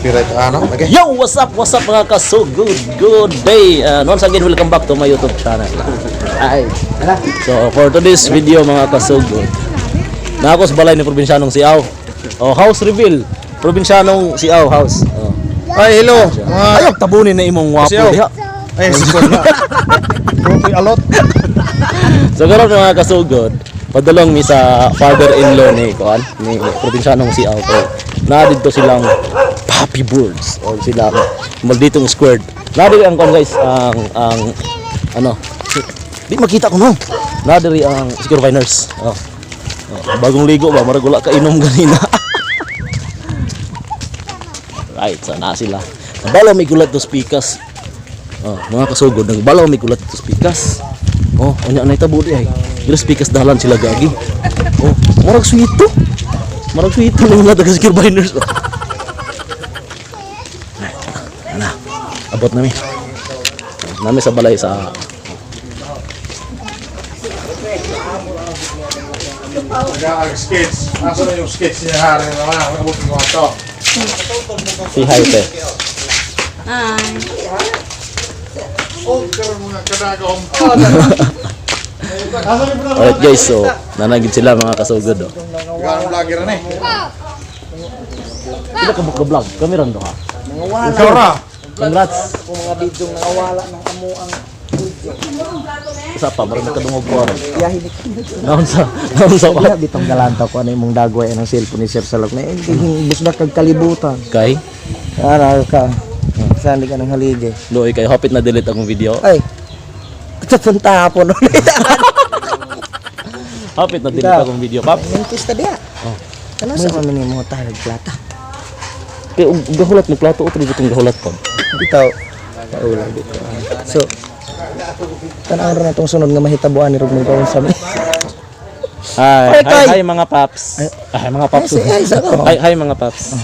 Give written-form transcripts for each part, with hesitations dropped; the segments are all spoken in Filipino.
copyright ano. Okay. Yo, what's up mga kaso? Good day. Once again, welcome back to my YouTube channel. Ay. So, for today's video mga kasugod, nakako sa balay ni Probinsyanong Siaw. Oh, house reveal. Probinsyanong Siaw house. Oh. Ay, hello. Ayaw tabunin na imong wapo diha. Ay, sikon na. Kopi alot. So, karon mga kasugod, padulong mi sa father-in-law ni Probinsyanong Siaw ko. Na dito silang puppy birds o silang malditong squared. Na diri ang guys ang ano di makita ko no. Na diri ang secure viners. Bagong ligo ba marag wala ka inom ganina. Right, so na sila. Balaw may gulat to speakers. Mga kasugod nang balaw may gulat to speakers. Anya na itabo di ay. Diri speakers dalan sila gagi. Marag sweet to. Marag sweet to mga taga secure viners. Abot nami sa balay sa sketch. Asa na yung sketch niya hari naman. Abot mo ito. si hi te. Hi. Oh, karon mga kadagom. Alright guys, so nanagid sila mga kasugod Gaan vlogger na eh. Ila ka vlog, kami ron do ha. Ikaw ra. Congrats. Kung mga bidyong nakawala ng amuang Isa pa baro nakadungog ko ron. yahinik. Naon sa Wala bitong galantaw ko ano imong dagway ng cellphone ni Sir Salok na hindi busdak kag kalibutan. kay Ara ka. Sandi ka ng halige. Loy kay hopit na delete akong video. Ay. Kapunta po no. Hopit na delete akong video, pap. Mintis ta dia. Kana sa man mo tayo plata. Kay gahulat ng plato utro ditong gahulat pa. Bitaw. Paulan dito. So tanaw ra natong sunod nga mahitabuan ni Rugmong Pawon sa mi. Hi mga paps. Ay mga paps. Ay sa ko. Hi mga paps.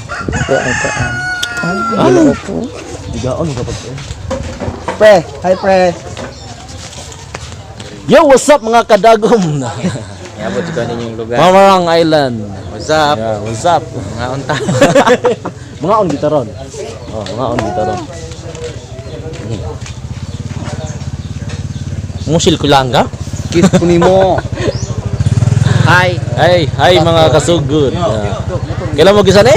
Ano po? Digaon ka pa. Pre, hi pre. Yo, what's up mga kadagom? Yabot ko ninyong lugar. Mamarang Island. What's up? Yeah, what's up? Mga unta. Mga on gitaron. Mga on gitaron. Musil ko lang ka? Kiss ko nimo. Hi. Hi mga kasugod. Kailan mo gisan eh?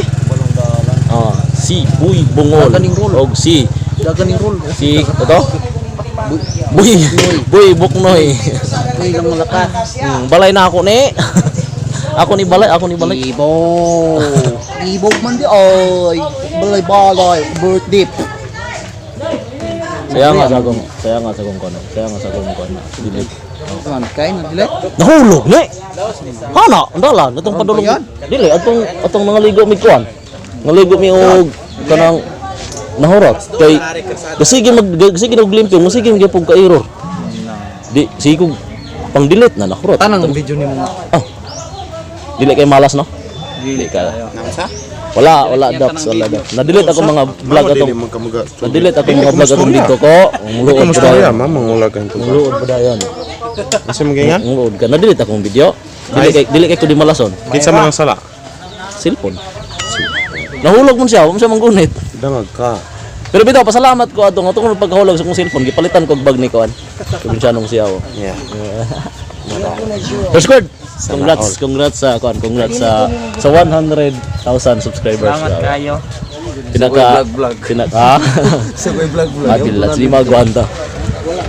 Si Buy Bungol og si Dagan roll. ito? Buy Buknoy. Uy lang malakas. Balay na ako ni. Ako ni balay. Ibo man di oy. Balay birthday. Saya nga sa kong kono. Dilit. Man kay na dili. Nahulog ni. Hana, andalan atong padulong. Dili atong nangaligo mi kuan. Nangaligo mi og kanang nahurat kay sige og limpyo, sige gyapon ka error. Di sige kog pang delete na nahurat. Tanang video nimo. Dili kay malas no? Dili ka. Namsa? Wala docs. Na-delete ako mga vlog atong. Na-delete ako mga vlog atong dito ko. Muluod Kamusta pa ya, ma'am? Mangulagan to. Muluod pa dayon. Kasi magingan? Muluod ka. Na-delete akong video. Dili kay ko di malason. Di sa mga sala. Cellphone. Nahulog mo siya manggunit. Dangag ka. Pero bitaw pasalamat ko atong pagkahulog sa kong cellphone gipalitan ko og bag ni kuan. Probinsyanong Siaw. Yeah. Squad. Congrats sa 100,000 subscribers. Salamat kayo. Sabay vlog. Adil la lima gwanta.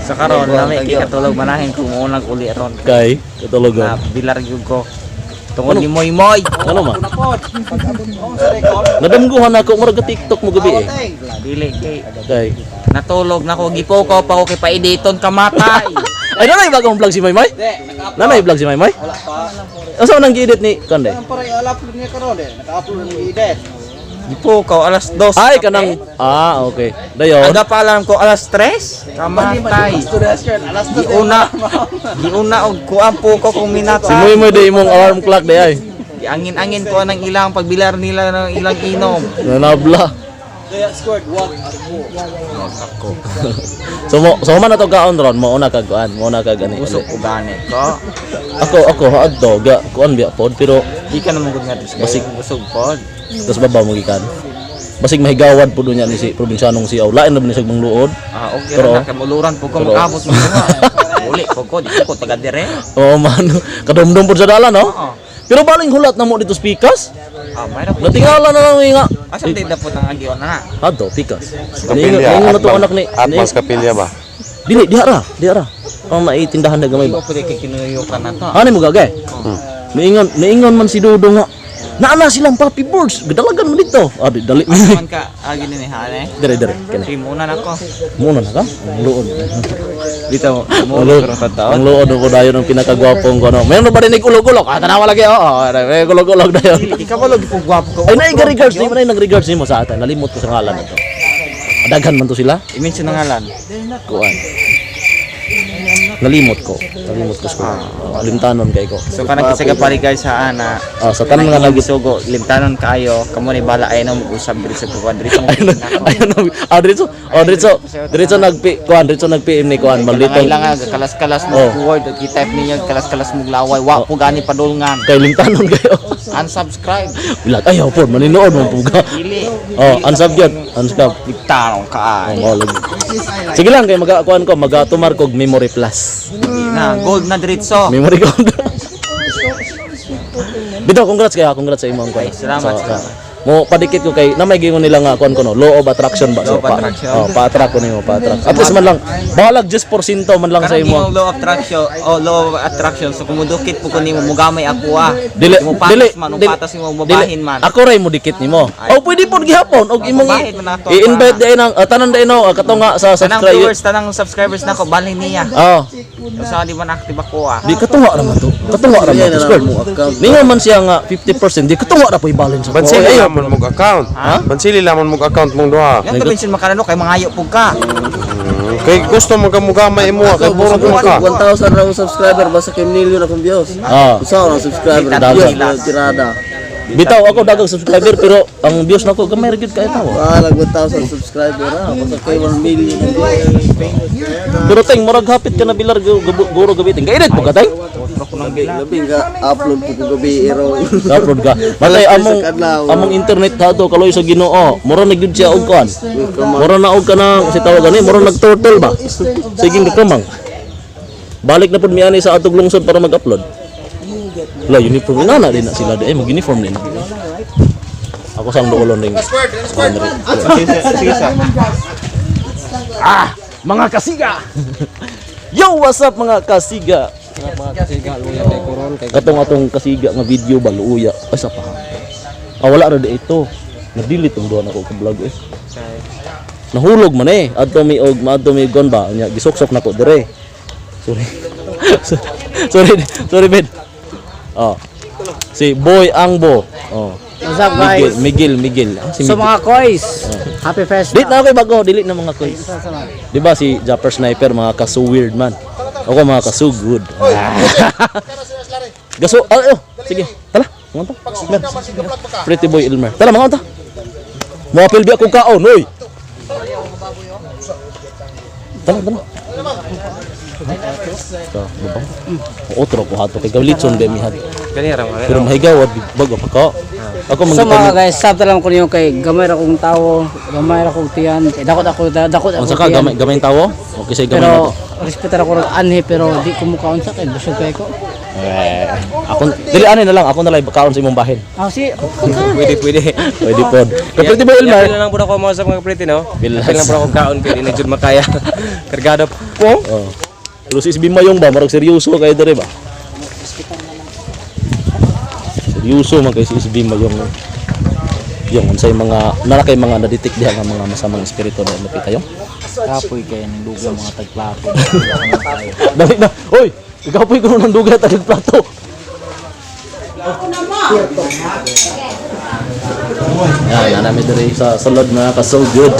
Sa karon nami katulog manahin kung unang uli ron. Kay katulugan. Na bilar gyud ko. Tungod ni Moy Moy. Ano man? Nadamguhan ako murag ka TikTok mo gabi eh. Dili kay Kay. natulog na ko gipukaw pa ko kay pa-editon kamatay. Ay nanay bagong vlog si Maymay? Nanay vlog si Maymay? Wala pa. Asa nang gi-edit ni Konde? Para i-upload niya karon naka-upload ni edit. Gipukaw alas 2. Ay kanang okay. Dayon. Aga pa alam ko alas 3. Kamatay. Giuna og kuan po ko kung Si minata. Moy day imong alarm clock day ay. Angin-angin ko ng ilang pagbilar nila ng ilang inom. Nanabla. Kaya scored 1 So man ato gaon ron mo una kag kuan, mo una kag ani. Usok ko gani ko. Ako adto kuan biya pod pero Di ka naman gud nga Basig. usog pod. tos baba mo gikan. basig mahigawad po doon niya ni si probinsyanong si Aw. Lain na ba ni siya mangluod? Okay Pero- ra na kamuluran po ko Pero- mag-abot mo nga. Uli po ko, di ko taga dire. Oo man, kadumdum po sa dala, no? Oo. Pero baling hulat na mo dito sa pikas. Mayroon po. Natingala na lang nga. Asa di na po tang agion na. Ato, pikas. Kapilya, Ningon na to anak ni. Atmas Kapilya ba? Dili, diha ra. Ang maitindahan na gamay Di ba? ko pwede kay kinuyukan na to. Ano mo gagay? Naingon man si Dodo nga. Naana silang puppy birds. Gadalagan mo dito. Ah, dali. Asa man ka agi ni hane. Dire. Kena. Si muna nako. Muna na ka? Ang luod. Dito mo Ang luod. pero tataon. Ang luod ko dayon ang pinakagwapong ko. No? Mayroon ba rin ulog-ulog? Ah, tanawa lagi. Oo, may ulog-ulog dayon. Ikaw ba lagi po gwapo ko? Ay, nag-regards ni mo. Nag-regards ni mo sa atin. Nalimot ko sa ngalan na to. Daghan man to sila. I-mention na ngalan. Kuan. Nalimot ko sa limtanon kay ko. So kanang kisaga pari guys sa ana. Sa tanan nga lagi sugo limtanon kayo kamo ni bala ay nang usab diri sa kuan diri sa Diretso nagpi-PM ni kuan malitong kailangan kalas-kalas mo word at i-type ninyo kalas-kalas mo laway wa po gani padulngan. kay limtanon kayo. Unsubscribe. Bilag ayaw po maninood mo puga. Dili. Unsub yun. Unsub. Limtanon ka. Lagi. Sige lang kay magakuan ko magatumar kog memory plus. Na gold na diretso. Memory card. Bitaw, congrats sa imong kuan. Salamat. Mo padikit ko kay na may gingon nila nga kuan ko no, law of attraction ba? Law of attraction. Pa-attract ko nimo, pa-attract. At least man lang balag 10% man lang sa Karang imo. yung law of attraction so kumudukit po ko nimo mugamay ako Dili, mo patas man patas mo babahin man. Ako ray mo dikit nimo. O pwede pod gihapon og imong Babahin man ako. i-invite din ang tanan din no kato nga sa Tanang subscribe. viewers tanang subscribers nako balhin niya. Oh, So di man active ako di katuwa ra man to. Katuwa ra man to. Squirt. Ningon man siya nga 50%, di katuwa ra po ibalance sa Bansili ko. lamon mong account. Bansili lamon mong account mong duha. Yan to mention makarano kay mangayo pug ka. Kay gusto mo kamugamay mo kay puro mo ka. 1,000 raw subscriber basta kay million akong views. Ah. Usa ra subscriber Kita views bilas. na tirada. Bitaw ako dagang subscriber pero ang views nako gamay ra gyud kay tawo. Wala 1,000 subscriber ra basta kay 1 million ang views. Pero teng murag hapit ka na bilar guro gabitin. Kainit po ka teng. Labi nga upload po ko gabi iro. Upload ka. Matay among internet dato kaloy sa Ginoo. Mura na gyud siya og kuan. Mura na og kana si tawag ani, mura nag-turtle ba? Sige kamang. Balik na pud mi ani sa atog lungsod para mag-upload. La uniform na din na sila di mag-uniform din. Ako sang doolon ring. Sige sa. Mga kasiga. Yo, what's up mga kasiga? Katong kasiga nga video ba luuya. Ay sa pa. Wala ra di ito. Na-delete ang duha nako ka vlog eh. Nahulog man eh. Adto mi og maadto mi gon ba nya gisok-sok nako dire. Sorry. sorry Ben. Si Boy Angbo. What's up guys? Miguel. Si So Miguel. mga kois, happy fest. Delete na ako bago, delete na mga quiz. Di ba si Japper Sniper, mga kaso weird man. Ako mga kaso good. Gaso, sige, tala, mga ta. Pretty boy Elmer. Tala, mga ta. Mga pilbi akong kaon, oy. Tala. Ito, bubang. Otro ko hato, kay gawlitson ba mihad. Kanira mo. Pero mahigawad, bago pa ka. Ako So mga mga guys, sabta lang ko niyo kay gamay ra kong tawo, gamay ra kong tiyan. Dakot ako Ang saka tiyan. gamay tawo? Okay say gamay Pero natin. respetar ako ng anhe pero di ko mukha unsa kay busog kay ko. Ako dili ano na lang, ako na lang kaon sa imong bahin. Si Pwede. Pwede pod. Kapit ba Elmar? lang po ako mo sa mga pretty no. Bilas. Lang po ako kaon pwede na jud makaya. Kargado po. Oh. Pero si Isbin Mayong ba, marag seryoso kayo dere ba? Seryoso man kay si Isbin Mayong. Yung unsay mga narakay mga na-detect diha nga mga masamang espiritu na lapit tayo. Kapoy kay nang dugang mga tagplato. Dali na. Oy, ikaw po'y kuno ng dugay tagig plato. Yan, namin diri sa salad na ka-so good.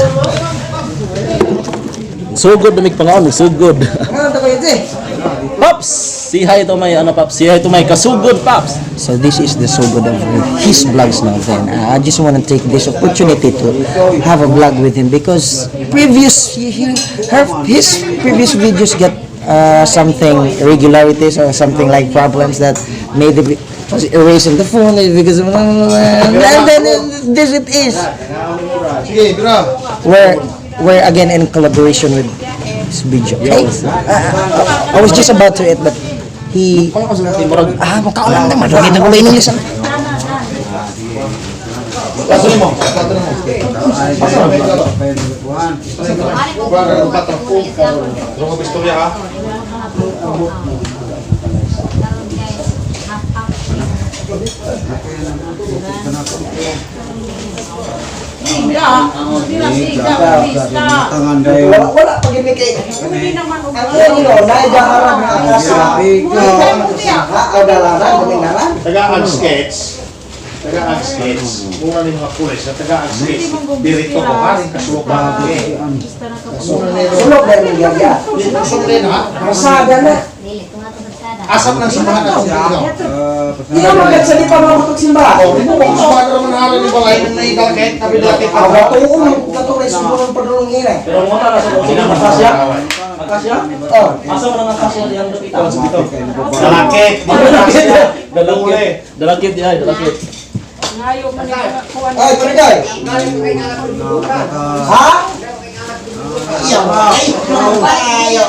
So good na may pangaon, so good. Pops! Say hi to my, Pops? Say hi to my kasugod, Pops! So this is the so good of his vlogs now then. I just want to take this opportunity to have a vlog with him because his previous videos get something irregularities or something like problems that made was erasing the phone because and then this it is. Sige, bro. We're again in collaboration with this video. Okay? I was just about to it, but he makaulam naman. Lagi na ko inulisan. Rumah pistolnya ha? Wala pag imikay. Ang naidaharan ng akasa. Agalaran, pamingaran. Taga-ag-sketch. Mura rin mga pulis na taga-ag-sketch. Dirito ko ka rin kasuka. Sulok na yung gagya. Sulok rin ha? Masada na. Asap ng simbahan na dito. Hindi ka magkagsalita mga magsimba. Kung sumada naman namin yung balay na naidalakit, nabilakit Ang gatuon, gatuon ay sumurong padulong ina. Pero mo ta sa sila makasya. Akasya? Oh. Asa mo nang akasya diyan dapitan? Dalakit. Dalakit ya, dalakit. Ay, Tuliday. Ha? Iya, ayo.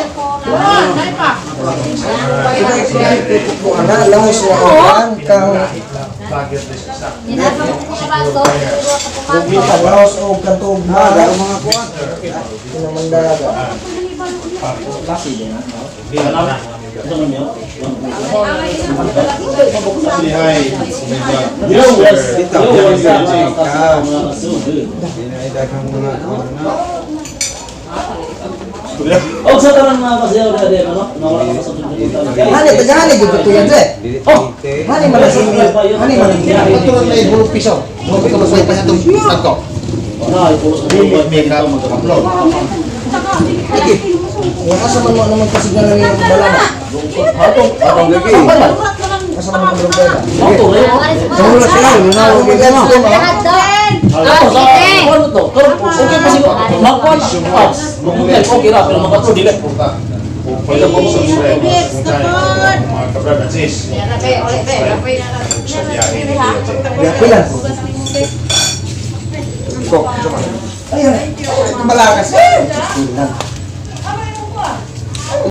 Ana laos na kan kang laos o kantog mga kuwan. Naman daga. Oh, sa tanan mga pasiyaw na din, ano? Nawala ka sa tuntutan. Hani tagani gud to yan eh. Oh, hani man hani man. Patuloy na ibulong piso. Huwag ka masay pa itong tagko. Na, ipulos na yung Make up, upload. Wala sa man mo naman pasignan ng balana. Atong gagi. Asa man mo problema. Auto rin. Wala sila, wala mo gagana. Ano sa ano to? Okay pa siguro. Makuha na. Makuha okay ra pero makatro dili. Pwede mo subscribe. Kung tayo, mga kabrad at sis. Sa biyahe ni Kuya Che. Pilan. Ayun. Balakas.